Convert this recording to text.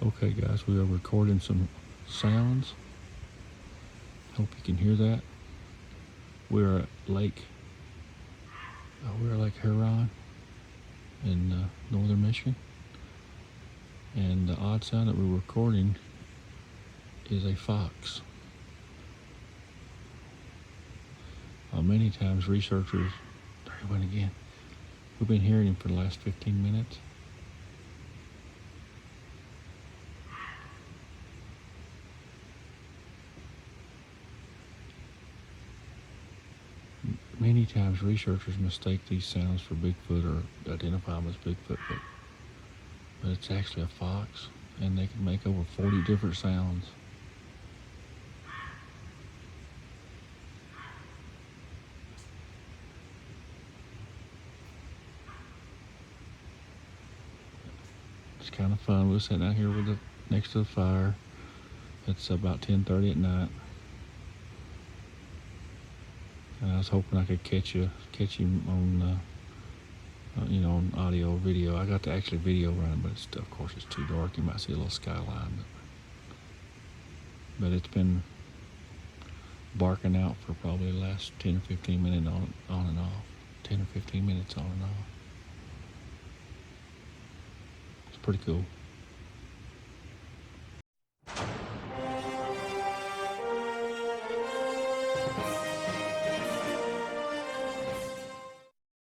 Okay guys, we are recording some sounds. Hope you can hear that. We're at Lake Huron in northern Michigan. And the odd sound that we're recording is a fox. Many times researchers, there he went again. We've been hearing him for the last 15 minutes. Many times researchers mistake these sounds for Bigfoot or identify them as Bigfoot, but it's actually a fox, and they can make over 40 different sounds. It's kind of fun. We're sitting out here next to the fire. It's about 10:30 at night. And I was hoping I could catch him on, on audio or video. I got to actually video run, but of course it's too dark. You might see a little skyline. But it's been barking out for probably the last 10 or 15 minutes on and off. 10 or 15 minutes on and off. It's pretty cool.